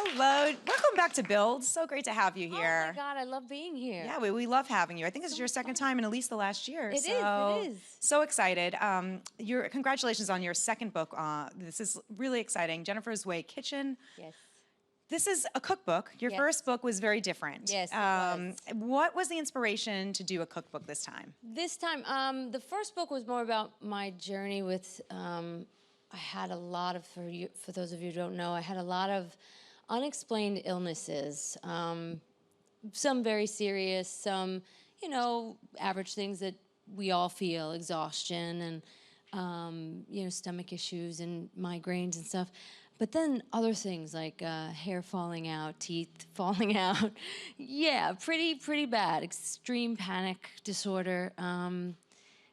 Hello. Welcome back to Build. So great to have you here. Oh my God, I love being here. Yeah, we love having you. I think this is your second time in at least the last year. It is. So excited. Congratulations on your second book. This is really exciting. Jennifer's Way Kitchen. Yes. This is a cookbook. Your first book was very different. Yes, it was. What was the inspiration to do a cookbook this time? This time, the first book was more about my journey with, I had a lot of, for those of you who don't know, I had a lot of unexplained illnesses. Some very serious, some, you know, average things that we all feel, exhaustion and, you know, stomach issues and migraines and stuff. But then other things like hair falling out, teeth falling out. Yeah, pretty bad. Extreme panic disorder,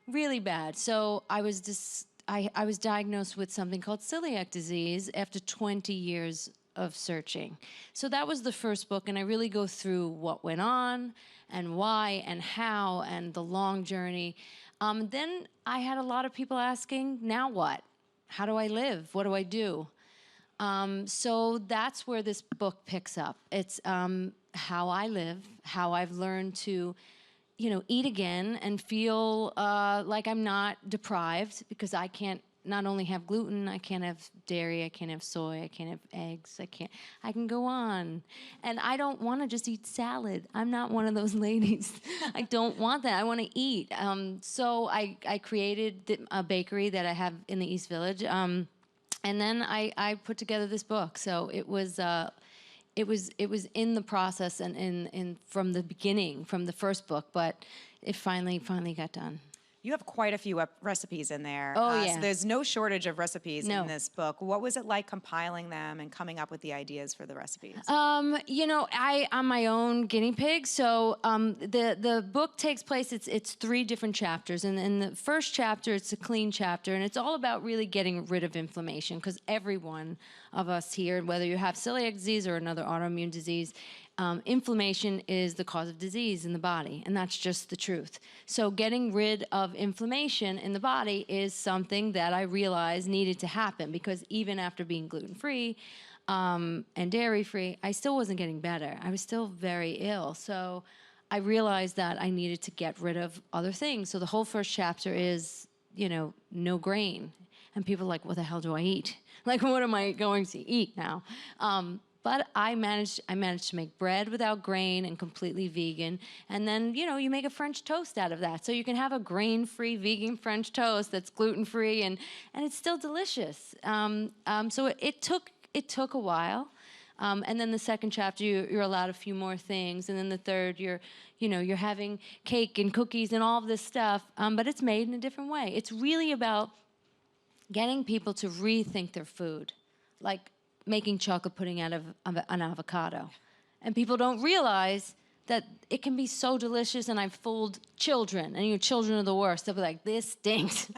really bad. So I was I was diagnosed with something called celiac disease after 20 years of searching. So that was the first book, and I really go through what went on and why and how and the long journey. Then I had a lot of people asking, now what? How do I live? What do I do? So that's where this book picks up. It's how I live, how I've learned to, you know, eat again and feel like I'm not deprived, because I can't not only have gluten, I can't have dairy, I can't have soy, I can't have eggs, I can go on. And I don't want to just eat salad. I'm not one of those ladies. I don't want that. I want to eat. So I created a bakery that I have in the East Village. And then I put together this book. So it was in the process and in from the beginning, from the first book, but it finally got done. You have quite a few recipes in there. Oh, yeah. So there's no shortage of recipes in this book. What was it like compiling them and coming up with the ideas for the recipes? You know, I'm my own guinea pig. So the book takes place, it's 3 different chapters. And in the first chapter, it's a clean chapter. And it's all about really getting rid of inflammation, because every one of us here, whether you have celiac disease or another autoimmune disease, inflammation is the cause of disease in the body, and that's just the truth. So getting rid of inflammation in the body is something that I realized needed to happen, because even after being gluten-free and dairy-free, I still wasn't getting better. I was still very ill. So I realized that I needed to get rid of other things. So the whole first chapter is, you know, no grain. And people are like, what the hell do I eat? Like, what am I going to eat now? But I managed to make bread without grain and completely vegan. And then, you know, you make a French toast out of that. So you can have a grain-free vegan French toast that's gluten-free, and it's still delicious. So it took a while. And then the second chapter, you're allowed a few more things. And then the third, you're having cake and cookies and all of this stuff, but it's made in a different way. It's really about getting people to rethink their food. Like making chocolate pudding out of an avocado. And people don't realize that it can be so delicious, and I've fooled children, and your children are the worst. They'll be like, this stinks.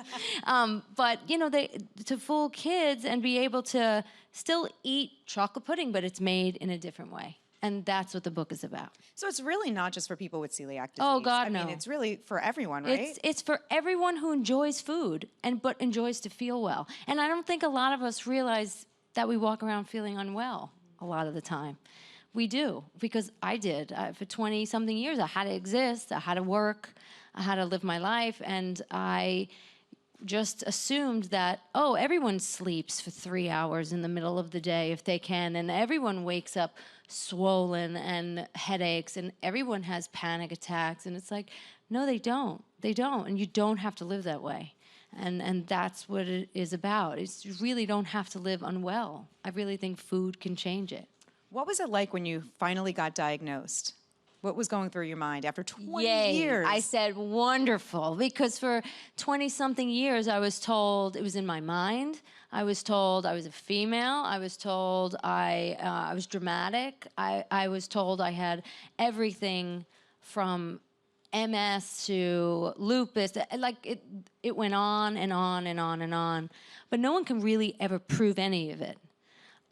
But, you know, to fool kids and be able to still eat chocolate pudding, but it's made in a different way. And that's what the book is about. So it's really not just for people with celiac disease. Oh, God, no. I mean, it's really for everyone, right? It's for everyone who enjoys food, but enjoys to feel well. And I don't think a lot of us realize that we walk around feeling unwell a lot of the time. We do, because I did. For 20-something years, I had to exist, I had to work, I had to live my life, and I just assumed that, oh, everyone sleeps for 3 hours in the middle of the day if they can, and everyone wakes up swollen and headaches, and everyone has panic attacks, and it's like, no, they don't. They don't, and you don't have to live that way. And that's what it is about. You really don't have to live unwell. I really think food can change it. What was it like when you finally got diagnosed? What was going through your mind after 20 Yay. years? I said, wonderful, because for 20-something years, I was told, it was in my mind, I was told I was a female, I was told I was dramatic, I was told I had everything from MS to lupus, like it went on and on and on and on. But no one can really ever prove any of it.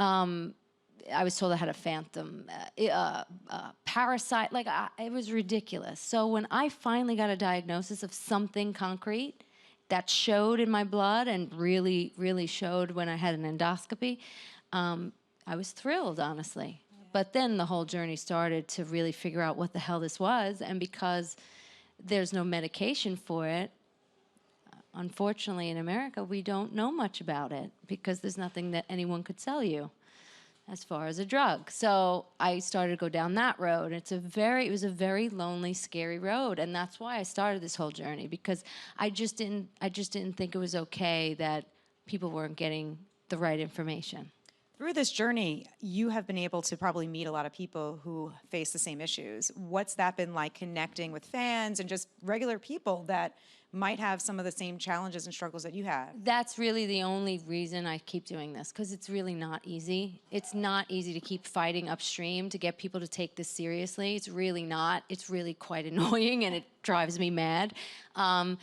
I was told I had a phantom parasite, it was ridiculous. So when I finally got a diagnosis of something concrete that showed in my blood and really, really showed when I had an endoscopy, I was thrilled, honestly. But then the whole journey started to really figure out what the hell this was. And because there's no medication for it, unfortunately in America, we don't know much about it because there's nothing that anyone could sell you as far as a drug. So I started to go down that road. It was a very lonely, scary road. And that's why I started this whole journey, because I just didn't think it was okay that people weren't getting the right information. Through this journey, you have been able to probably meet a lot of people who face the same issues. What's that been like, connecting with fans and just regular people that might have some of the same challenges and struggles that you have? That's really the only reason I keep doing this, because it's really not easy. It's not easy to keep fighting upstream to get people to take this seriously. It's really not. It's really quite annoying, and it drives me mad. And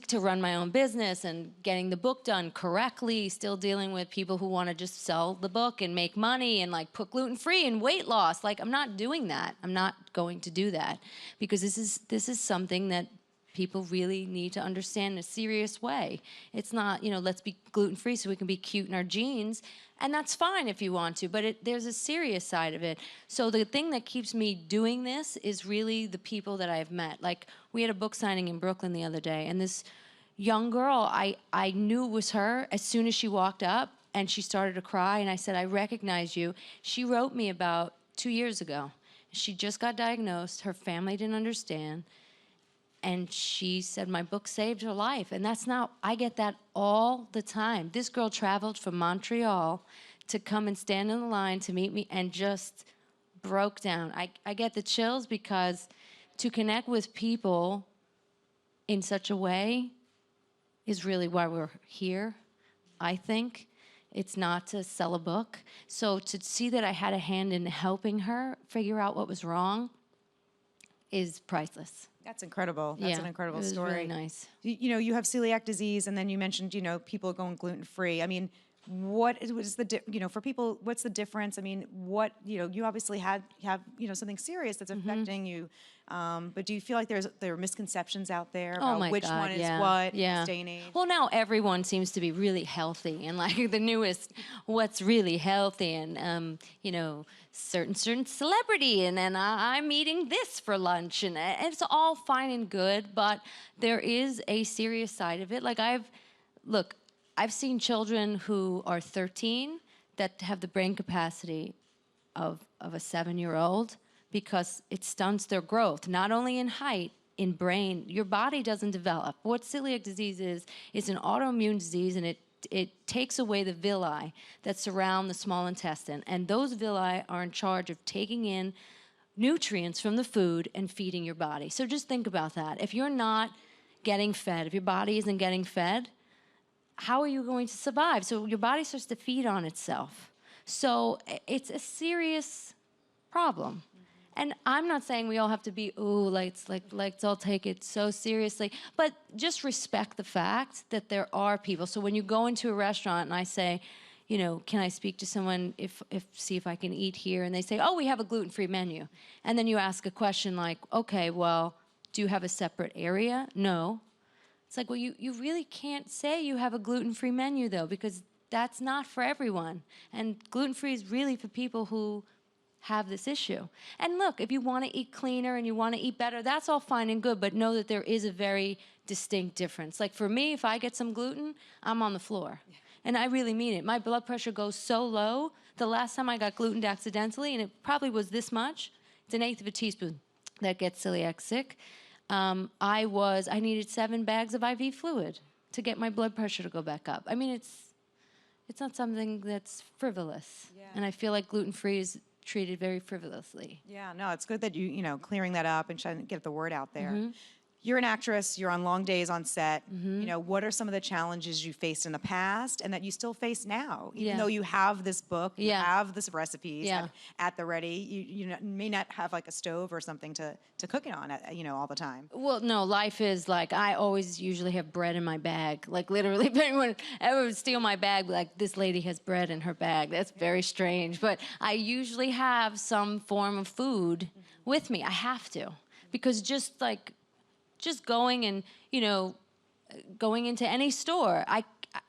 to run my own business and getting the book done correctly, still dealing with people who want to just sell the book and make money and like put gluten-free and weight loss. Like, I'm not doing that. I'm not going to do that, because this is something that people really need to understand in a serious way. It's not, let's be gluten-free so we can be cute in our jeans, and that's fine if you want to, but there's a serious side of it. So the thing that keeps me doing this is really the people that I've met. Like, we had a book signing in Brooklyn the other day, and this young girl, I knew it was her as soon as she walked up, and she started to cry, and I said, I recognize you. She wrote me about 2 years ago. She just got diagnosed. Her family didn't understand. And she said, my book saved her life. And I get that all the time. This girl traveled from Montreal to come and stand in the line to meet me and just broke down. I get the chills, because to connect with people in such a way is really why we're here, I think. It's not to sell a book. So to see that I had a hand in helping her figure out what was wrong is priceless. That's incredible. That's an incredible story. Really nice. You have celiac disease, and then you mentioned, people going gluten-free. I mean, what is the, for people, what's the difference? I mean, you obviously have, something serious that's affecting you. But do you feel like there are misconceptions out there about which one is what, day and age? Well, now everyone seems to be really healthy, and like the newest, what's really healthy, and certain celebrity, and then I'm eating this for lunch, and it's all fine and good, but there is a serious side of it. Like, I've seen children who are 13 that have the brain capacity of a 7-year-old, because it stunts their growth, not only in height, in brain. Your body doesn't develop. What celiac disease is an autoimmune disease, and it takes away the villi that surround the small intestine, and those villi are in charge of taking in nutrients from the food and feeding your body. So just think about that. If you're not getting fed, if your body isn't getting fed, how are you going to survive? So your body starts to feed on itself. So it's a serious problem. And I'm not saying we all have to be, let's all take it so seriously. But just respect the fact that there are people. So when you go into a restaurant and I say, can I speak to someone, see if I can eat here? And they say, oh, we have a gluten-free menu. And then you ask a question like, okay, well, do you have a separate area? No. It's like, well, you really can't say you have a gluten-free menu, though, because that's not for everyone. And gluten-free is really for people who have this issue. And look, if you want to eat cleaner and you want to eat better, that's all fine and good, but know that there is a very distinct difference. Like, for me, if I get some gluten, I'm on the floor. And I really mean it. My blood pressure goes so low. The last time I got gluten accidentally, and it probably was this much, it's 1/8 of a teaspoon that gets celiac sick. I needed 7 bags of IV fluid to get my blood pressure to go back up. I mean, it's not something that's frivolous. Yeah. And I feel like gluten-free is treated very frivolously. Yeah, no, it's good that clearing that up and trying to get the word out there. You're an actress, you're on long days on set. What are some of the challenges you faced in the past and that you still face now? Even though you have this book, you have this recipes at the ready, you may not have like a stove or something to cook it on, all the time. Well, no, life is like, I always usually have bread in my bag. Like, literally, if anyone ever would steal my bag, like, this lady has bread in her bag. That's very strange. But I usually have some form of food with me. I have to. Because just going and, going into any store,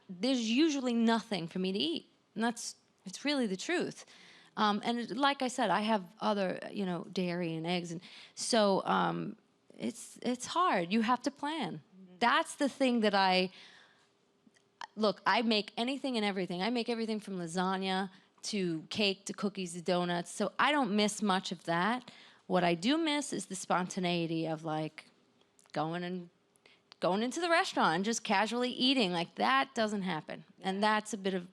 there's usually nothing for me to eat. And that's It's really the truth. Like I said, I have other, dairy and eggs, and so it's hard. You have to plan. That's the thing that look, I make anything and everything. I make everything from lasagna to cake to cookies to donuts. So I don't miss much of that. What I do miss is the spontaneity of like going into the restaurant and just casually eating. Like that doesn't happen, and that's a bit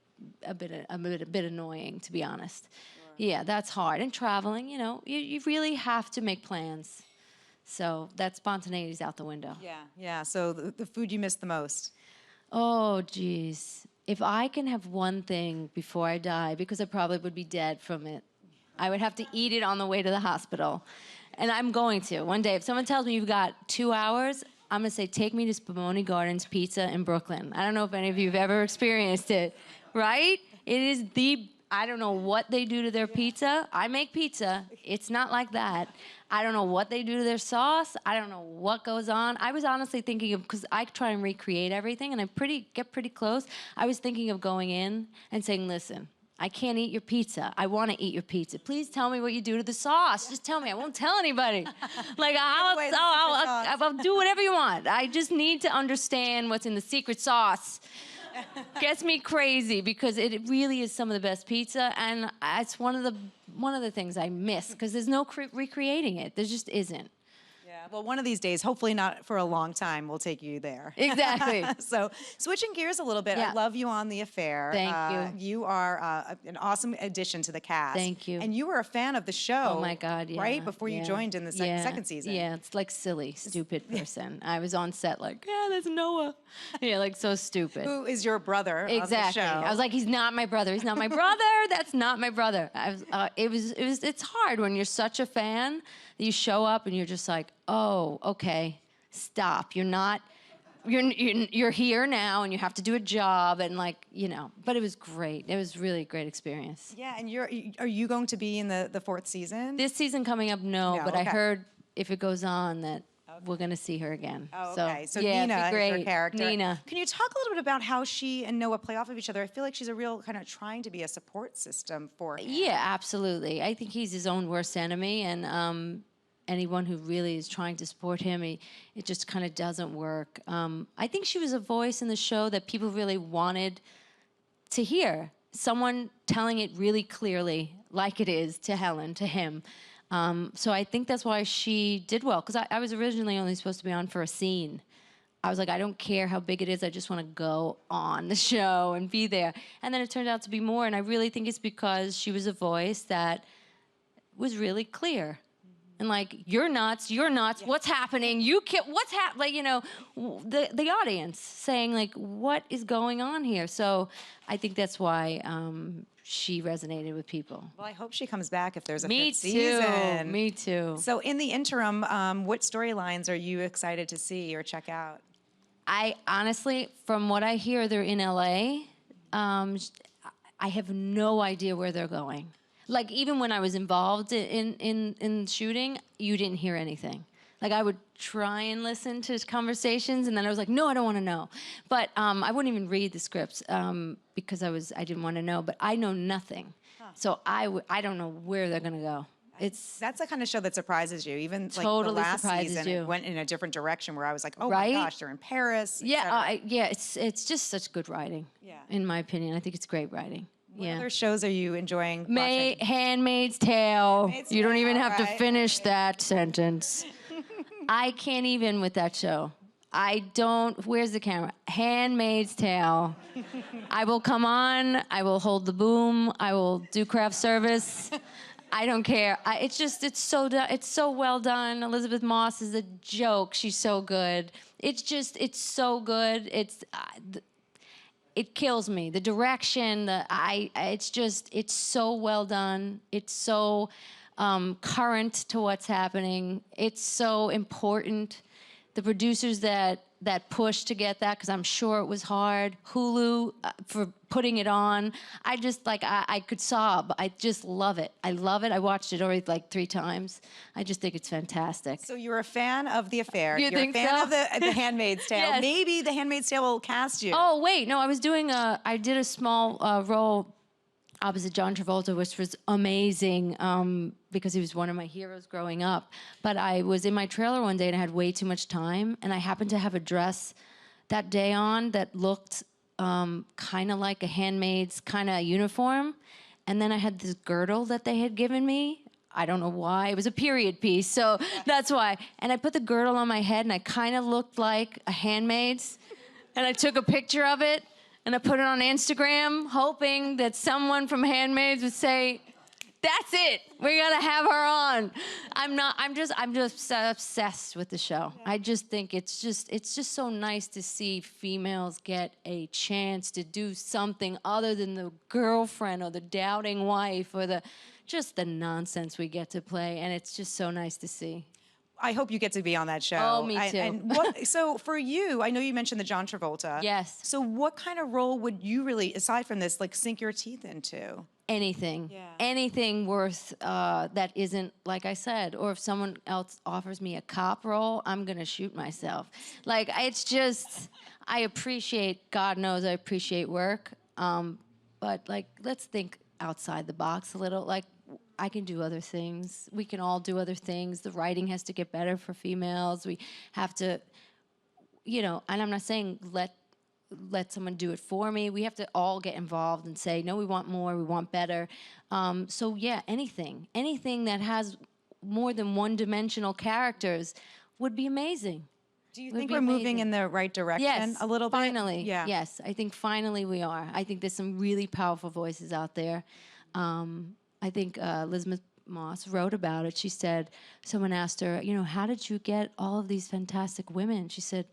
annoying, to be honest. Sure. Yeah, that's hard. And traveling, you really have to make plans. So that spontaneity is out the window. Yeah. So the food you miss the most. Oh, geez. If I can have one thing before I die, because I probably would be dead from it, I would have to eat it on the way to the hospital. And I'm going to. One day, if someone tells me you've got 2 hours, I'm going to say, take me to Spumoni Gardens Pizza in Brooklyn. I don't know if any of you have ever experienced it, right? It is I don't know what they do to their pizza. I make pizza. It's not like that. I don't know what they do to their sauce. I don't know what goes on. I was honestly thinking of, because I try and recreate everything, and I get pretty close. I was thinking of going in and saying, listen, I can't eat your pizza. I want to eat your pizza. Please tell me what you do to the sauce. Just tell me. I won't tell anybody. Like, I'll do whatever you want. I just need to understand what's in the secret sauce. Gets me crazy, because it really is some of the best pizza, and it's one of the things I miss, because there's no recreating it. There just isn't. Yeah, well, one of these days, hopefully not for a long time, we'll take you there. Exactly. So switching gears a little bit, Yeah. I love you on The Affair. Thank you. You are an awesome addition to the cast. Thank you. And you were a fan of the show. Oh my God, yeah. Right before you joined in the second season. Yeah, it's like silly, stupid person. I was on set like, yeah, that's Noah. Yeah, like so stupid. Who is your brother Exactly. on the show. I was like, he's not my brother. He's not my brother. That's not my brother. It's hard when you're such a fan that you show up and you're just like, oh, okay, stop. You're here now, and you have to do a job, and but it was great. It was really a great experience. Yeah, and are you going to be in the fourth season? This season coming up, no, but I okay. heard if it goes on that we're going to see her again. Oh, okay. So yeah, Nina it'd be great. is her character. Nina. Can you talk a little bit about how she and Noah play off of each other? I feel like she's a real kind of trying to be a support system for him. Yeah, absolutely. I think he's his own worst enemy, and anyone who really is trying to support him, it just kind of doesn't work. I think she was a voice in the show that people really wanted to hear. Someone telling it really clearly, like it is, to Helen, to him. So I think that's why she did well, because I was originally only supposed to be on for a scene. I was like, I don't care how big it is, I just want to go on the show and be there. And then it turned out to be more, and I really think it's because she was a voice that was really clear. And like, you're nuts, what's happening, what's happening, the audience saying like, what is going on here? So I think that's why she resonated with people. Well, I hope she comes back if there's a Me fifth too. season. Me too. So in the interim, what storylines are you excited to see or check out? I honestly, from what I hear, they're in LA. I have no idea where they're going. Like, even when I was involved in shooting, you didn't hear anything. Like, I would try and listen to conversations, and then I was like, no, I don't want to know. But I wouldn't even read the scripts because I didn't want to know. But I know nothing. Huh. So I don't know where they're going to go. That's the kind of show that surprises you. Even like totally the last surprises season, you. It went in a different direction where I was like, oh right? my gosh, they're in Paris. Yeah, it's just such good writing. Yeah. In my opinion, I think it's great writing. What other shows are you enjoying watching? Handmaid's Tale. You don't even have to finish Okay. that sentence. I can't even with that show. Where's the camera? Handmaid's Tale. I will come on, I will hold the boom, I will do craft service. I don't care. It's so well done. Elizabeth Moss is a joke. She's so good. It's so good. It kills me. The direction, it's so well done. It's so current to what's happening. It's so important. The producers that push to get that, because I'm sure it was hard. Hulu for putting it on. I could sob. I just love it. I love it. I watched it already like 3 times. I just think it's fantastic. So you're a fan of The Affair. You You're think a fan so? of the Handmaid's Tale. Yes. Maybe The Handmaid's Tale will cast you. Oh, wait. No, I did a small role opposite John Travolta, which was amazing because he was one of my heroes growing up. But I was in my trailer one day and I had way too much time, and I happened to have a dress that day on that looked kind of like a handmaid's kind of uniform. And then I had this girdle that they had given me. I don't know why. It was a period piece, so that's why. And I put the girdle on my head, and I kind of looked like a handmaid's. And I took a picture of it, and I put it on Instagram, hoping that someone from Handmaids would say, "That's it. We gotta have her on." I'm just obsessed with the show. Yeah. I just think it's just so nice to see females get a chance to do something other than the girlfriend or the doubting wife or the nonsense we get to play, and it's just so nice to see. I hope you get to be on that show. Oh, me too. So for you, I know you mentioned the John Travolta. Yes. So what kind of role would you really, aside from this, like sink your teeth into? Anything. Yeah. Anything worth that isn't, like I said, or if someone else offers me a cop role, I'm going to shoot myself. Like, it's just, I appreciate, God knows I appreciate work, but like, let's think outside the box a little. Like, I can do other things. We can all do other things. The writing has to get better for females. We have to, and I'm not saying let someone do it for me. We have to all get involved and say, no, we want more, we want better. So yeah, anything that has more than one-dimensional characters would be amazing. Do you think we're moving in the right direction a little bit? Finally. Yeah. Yes, I think finally we are. I think there's some really powerful voices out there. I think Elizabeth Moss wrote about it. She said, someone asked her, how did you get all of these fantastic women? She said,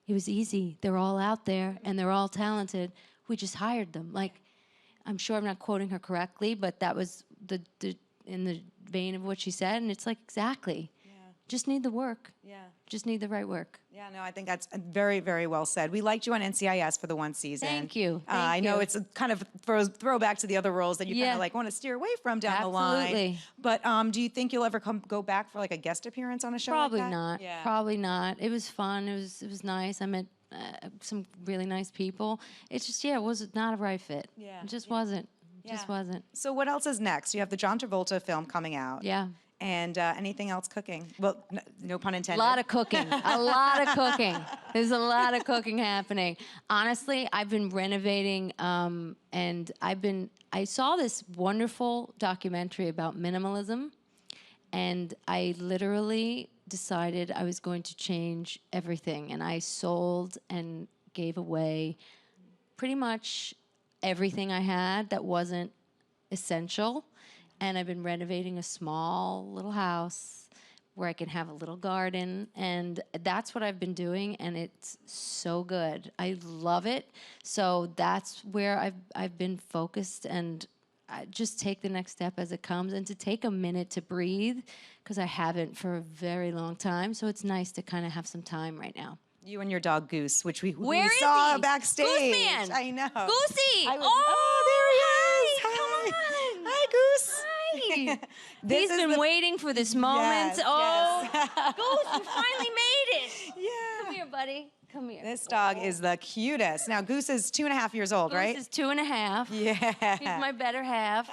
it was easy. They're all out there and they're all talented. We just hired them. Like, I'm sure I'm not quoting her correctly, but that was in the vein of what she said. And it's like, exactly. Just need the work. Yeah. Just need the right work. Yeah, no, I think that's very, very well said. We liked you on NCIS for the one season. Thank you. I know it's a kind of throwback to the other roles that you kind of like want to steer away from down the line. Absolutely. But do you think you'll ever go back for like a guest appearance on a show Probably like that? not. Yeah. Probably not. It was fun. It was nice. I met some really nice people. It's just, it was not a right fit. Yeah. It just wasn't. It just wasn't. So what else is next? You have the John Travolta film coming out. Yeah. And anything else cooking? Well, no pun intended. A lot of cooking. A lot of cooking. There's a lot of cooking happening. Honestly, I've been renovating, and I saw this wonderful documentary about minimalism, and I literally decided I was going to change everything, and I sold and gave away pretty much everything I had that wasn't essential. And I've been renovating a small little house where I can have a little garden, and that's what I've been doing, and it's so good. I love it. So that's where I've been focused, and I just take the next step as it comes, and to take a minute to breathe, because I haven't for a very long time. So it's nice to kind of have some time right now. You and your dog Goose, which we saw backstage. Goose Man. I know. Goosey. There he is. Hi. Come on. Hi, Goose. Hi. He's been waiting for this moment. Yes. Goose, you finally made it. Yeah. Come here, buddy. Come here. This dog is the cutest. Now, Goose is 2.5 years old, right? Goose is 2.5. Yeah. He's my better half.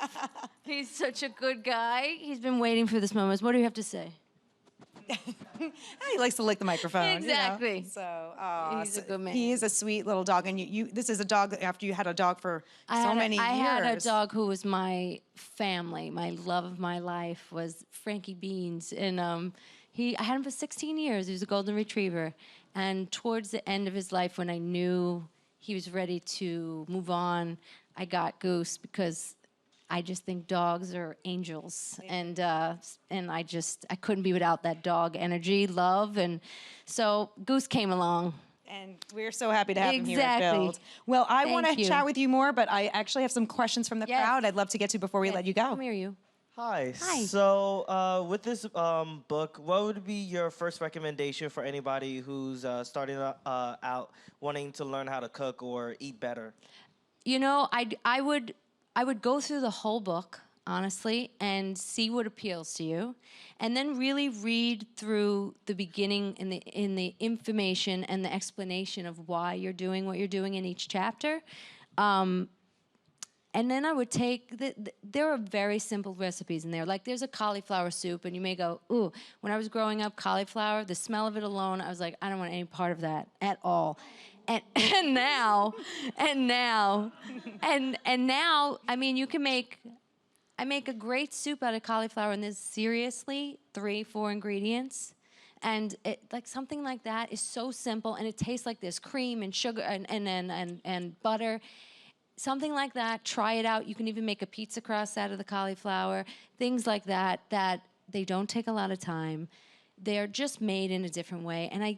He's such a good guy. He's been waiting for this moment. What do you have to say? He likes to lick the microphone. Exactly. You know? So he's a good man. He is a sweet little dog, and this is a dog after you had a dog for many years. I had a dog who was my family. My love of my life was Frankie Beans, and I had him for 16 years. He was a golden retriever, and towards the end of his life, when I knew he was ready to move on, I got Goose because I just think dogs are angels, and I couldn't be without that dog energy, love, and so Goose came along. And we're so happy to have him here at Build. Well, I want to chat with you more, but I actually have some questions from the crowd I'd love to get to before we let you go. Come here, you. Hi. Hi. So with this book, what would be your first recommendation for anybody who's starting out wanting to learn how to cook or eat better? I would go through the whole book, honestly, and see what appeals to you, and then really read through the beginning in the information and the explanation of why you're doing what you're doing in each chapter. And then I would take, there are very simple recipes in there. Like there's a cauliflower soup, and you may go, ooh, when I was growing up, cauliflower, the smell of it alone, I was like, I don't want any part of that at all. And now, I mean, you can I make a great soup out of cauliflower, and there's seriously 3-4 ingredients. And like something like that is so simple, and it tastes like this cream and sugar and butter. Something like that, try it out. You can even make a pizza crust out of the cauliflower. Things like that, that they don't take a lot of time. They're just made in a different way. And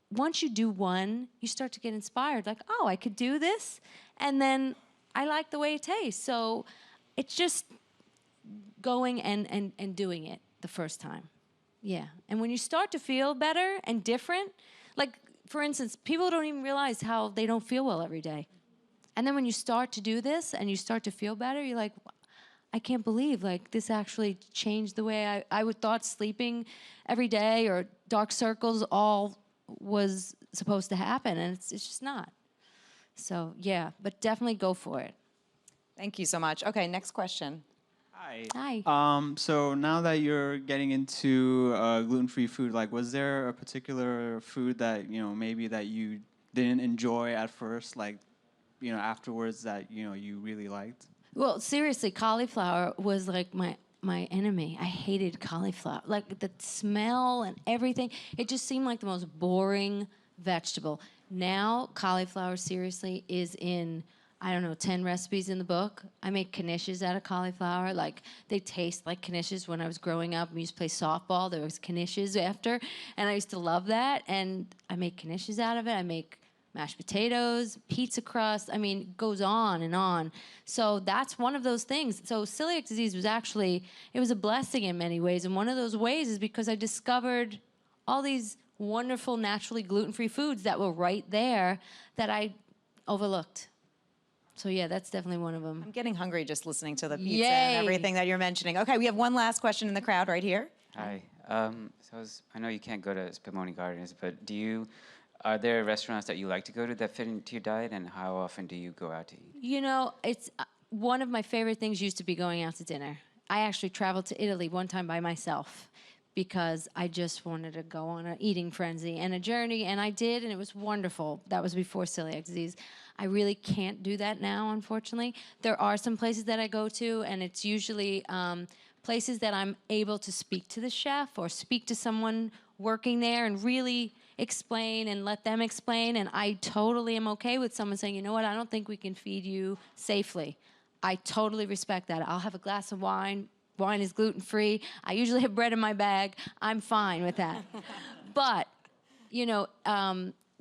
once you do one, you start to get inspired. Like, oh, I could do this. And then I like the way it tastes. So it's just going and doing it the first time. Yeah. And when you start to feel better and different, like, for instance, people don't even realize how they don't feel well every day. And then when you start to do this and you start to feel better, you're like, I can't believe, like, this actually changed the way I would thought sleeping every day or dark circles all was supposed to happen, and it's just not. So, yeah, but definitely go for it. Thank you so much. Okay, next question. Hi. Hi. So now that you're getting into gluten-free food, like, was there a particular food that, maybe that you didn't enjoy at first, like, afterwards that, you really liked? Well, seriously, cauliflower was like my enemy. I hated cauliflower. Like the smell and everything. It just seemed like the most boring vegetable. Now, cauliflower, seriously, is in, 10 recipes in the book. I make knishes out of cauliflower. Like, they taste like knishes. When I was growing up, we used to play softball. There was knishes after, and I used to love that. And I make knishes out of it. I make mashed potatoes, pizza crust. I mean, it goes on and on. So that's one of those things. So celiac disease was actually, it was a blessing in many ways. And one of those ways is because I discovered all these wonderful, naturally gluten-free foods that were right there that I overlooked. So yeah, that's definitely one of them. I'm getting hungry just listening to the pizza Yay. and everything that you're mentioning. Okay, we have one last question in the crowd right here. Hi. I know you can't go to Spumoni Gardens, but are there restaurants that you like to go to that fit into your diet, and how often do you go out to eat? It's one of my favorite things used to be going out to dinner. I actually traveled to Italy one time by myself because I just wanted to go on an eating frenzy and a journey, and I did, and it was wonderful. That was before celiac disease. I really can't do that now, unfortunately. There are some places that I go to, and it's usually places that I'm able to speak to the chef or speak to someone working there and really explain and let them explain. And I totally am okay with someone saying, you know what, I don't think we can feed you safely. I totally respect that. I'll have a glass of wine. Wine is gluten-free. I usually have bread in my bag. I'm fine with that. But,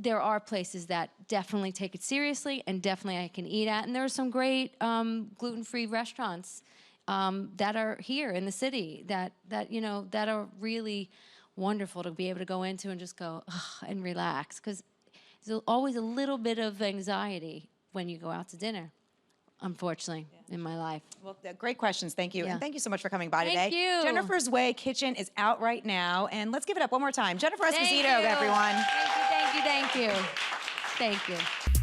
there are places that definitely take it seriously and definitely I can eat at. And there are some great gluten-free restaurants that are here in the city that are really wonderful to be able to go into and just go and relax, because there's always a little bit of anxiety when you go out to dinner, unfortunately, in my life. Well, great questions. Thank you. Yeah. And thank you so much for coming by today. Thank you. Jennifer's Way Kitchen is out right now. And let's give it up one more time. Jennifer Thank Esposito, you. everyone. Thank you. Thank you. Thank you.